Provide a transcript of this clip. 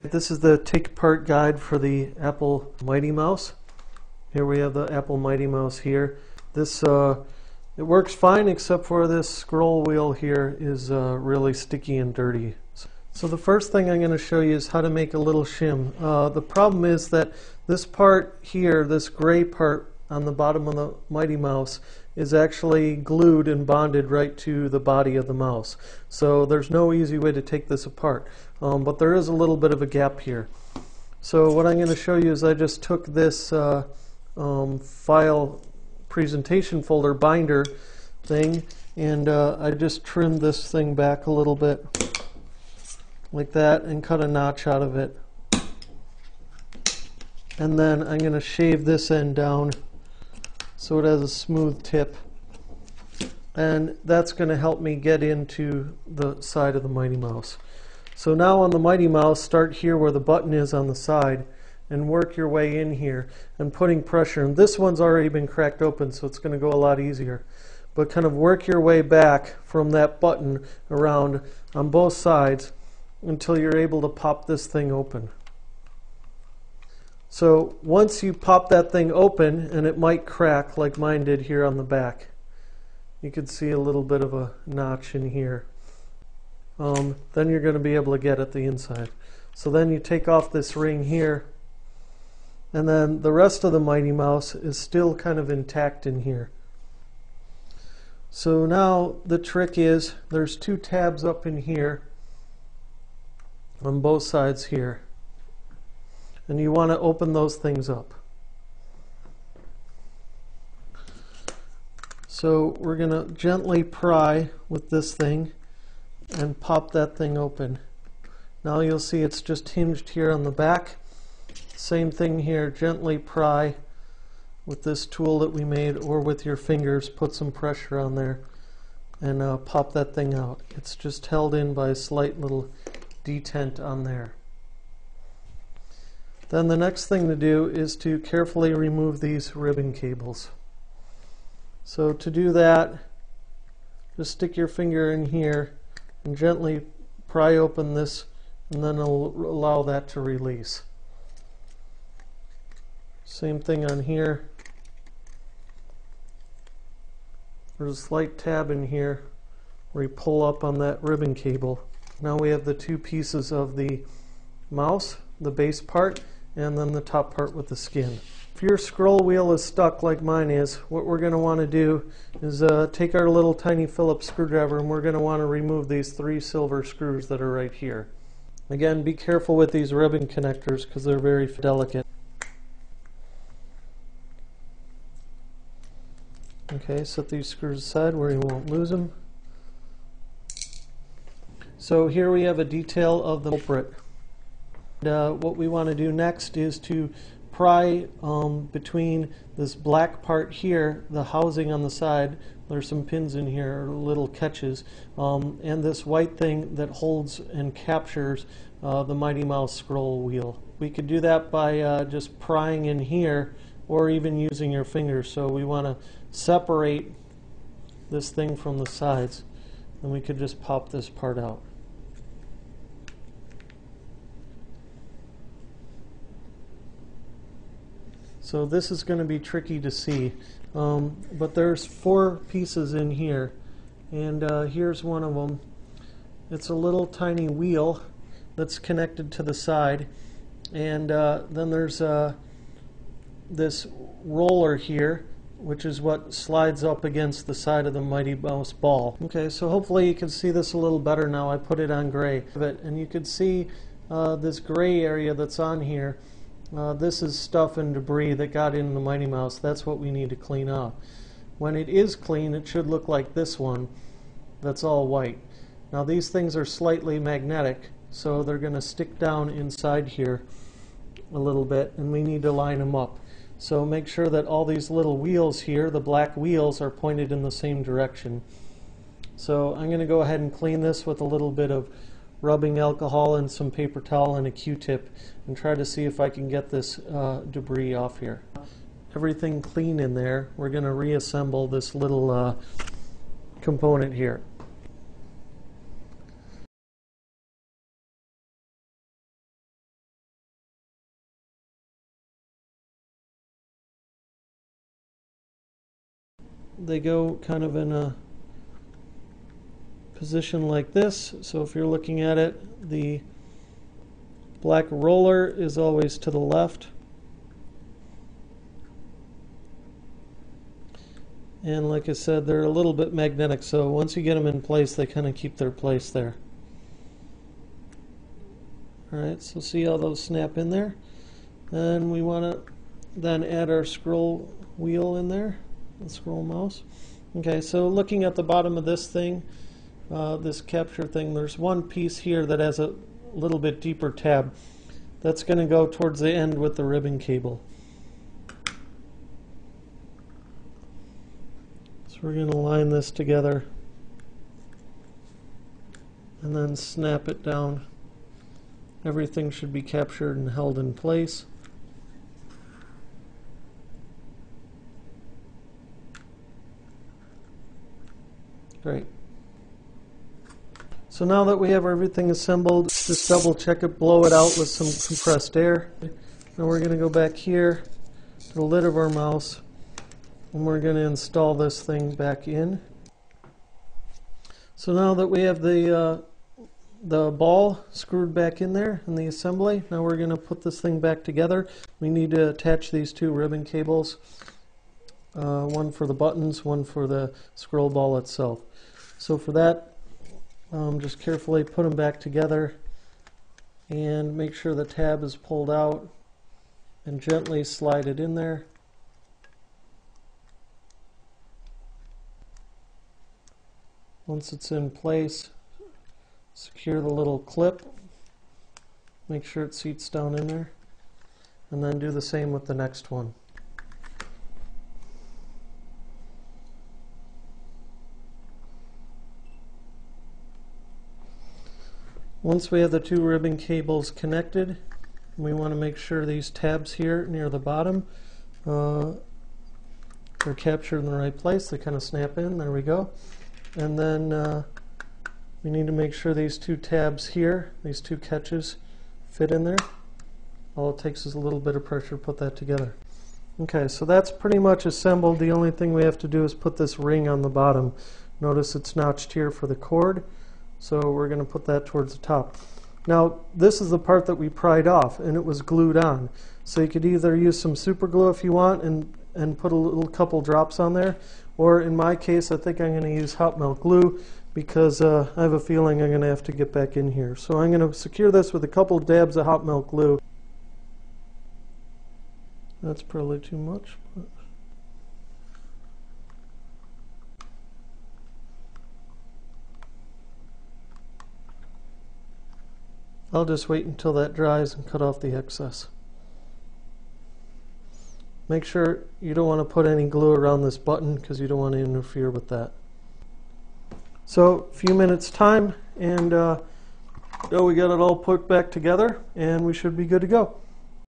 This is the take apart guide for the Apple Mighty Mouse. Here we have the Apple Mighty Mouse here. This it works fine except for this scroll wheel here is really sticky and dirty. So the first thing I'm going to show you is how to make a little shim. The problem is that this part here, this gray part on the bottom of the Mighty Mouse, is actually glued and bonded right to the body of the mouse. So there's no easy way to take this apart. But there is a little bit of a gap here. So what I'm going to show you is I just took this file presentation folder binder thing and I just trimmed this thing back a little bit like that and cut a notch out of it. And then I'm going to shave this end down so it has a smooth tip, and that's going to help me get into the side of the Mighty Mouse. So now on the Mighty Mouse, start here where the button is on the side and work your way in here and putting pressure. And this one's already been cracked open, so it's going to go a lot easier. But kind of work your way back from that button around on both sides until you're able to pop this thing open. So once you pop that thing open, and it might crack like mine did here on the back, you can see a little bit of a notch in here. Then you're going to be able to get at the inside. So then you take off this ring here, and then the rest of the Mighty Mouse is still kind of intact in here. So now the trick is there's two tabs up in here on both sides here. And you want to open those things up. So we're going to gently pry with this thing and pop that thing open. Now you'll see it's just hinged here on the back. Same thing here, gently pry with this tool that we made, or with your fingers, put some pressure on there and pop that thing out. It's just held in by a slight little detent on there. Then the next thing to do is to carefully remove these ribbon cables. So to do that, just stick your finger in here and gently pry open this, and then it'll allow that to release. Same thing on here. There's a slight tab in here where you pull up on that ribbon cable. Now we have the two pieces of the mouse, the base part, and then the top part with the skin. If your scroll wheel is stuck like mine is, what we're going to want to do is take our little tiny Phillips screwdriver, and we're going to want to remove these 3 silver screws that are right here. Again, be careful with these ribbon connectors because they're very delicate. Okay, set these screws aside where you won't lose them. So here we have a detail of the culprit. What we want to do next is to pry between this black part here, the housing on the side, there's some pins in here, little catches, and this white thing that holds and captures the Mighty Mouse scroll wheel. We could do that by just prying in here, or even using your fingers. So we want to separate this thing from the sides, and we could just pop this part out. So this is going to be tricky to see, but there's 4 pieces in here, and here's one of them. It's a little tiny wheel that's connected to the side, and then there's this roller here, which is what slides up against the side of the Mighty Mouse ball. Okay, so hopefully you can see this a little better now. I put it on gray, and you can see this gray area that's on here. This is stuff and debris that got in the Mighty Mouse. That's what we need to clean up. When it is clean, it should look like this one that's all white. Now these things are slightly magnetic, so they're going to stick down inside here a little bit, and we need to line them up. So make sure that all these little wheels here, the black wheels, are pointed in the same direction. So I'm going to go ahead and clean this with a little bit of rubbing alcohol and some paper towel and a Q-tip, and try to see if I can get this debris off here. Everything clean in there, we're going to reassemble this little component here. they go kind of in a position like this. So if you're looking at it, the black roller is always to the left. And like I said, they're a little bit magnetic, so once you get them in place, they kind of keep their place there. Alright, so see how those snap in there? And we want to then add our scroll wheel in there, the scroll mouse. Okay, so looking at the bottom of this thing, this capture thing, there's one piece here that has a little bit deeper tab. That's going to go towards the end with the ribbon cable. So we're going to line this together and then snap it down. Everything should be captured and held in place. Great. So now that we have everything assembled, just double check it, blow it out with some compressed air. Now we're going to go back here to the lid of our mouse, and we're going to install this thing back in. So now that we have the ball screwed back in there in the assembly, now we're going to put this thing back together. We need to attach these two ribbon cables, one for the buttons, one for the scroll ball itself. So for that, just carefully put them back together and make sure the tab is pulled out and gently slide it in there. Once it's in place, secure the little clip, make sure it seats down in there, and then do the same with the next one. Once we have the two ribbon cables connected, we want to make sure these tabs here near the bottom are captured in the right place. They kind of snap in. There we go. And then we need to make sure these two tabs here, these two catches, fit in there. All it takes is a little bit of pressure to put that together. Okay, so that's pretty much assembled. The only thing we have to do is put this ring on the bottom. Notice it's notched here for the cord. So we're going to put that towards the top. Now this is the part that we pried off and it was glued on. So you could either use some super glue if you want and put a little couple drops on there, or in my case I think I'm going to use hot melt glue because I have a feeling I'm going to have to get back in here. So I'm going to secure this with a couple dabs of hot melt glue. That's probably too much. But I'll just wait until that dries and cut off the excess. Make sure you don't want to put any glue around this button because you don't want to interfere with that. So a few minutes time and we got it all put back together and we should be good to go.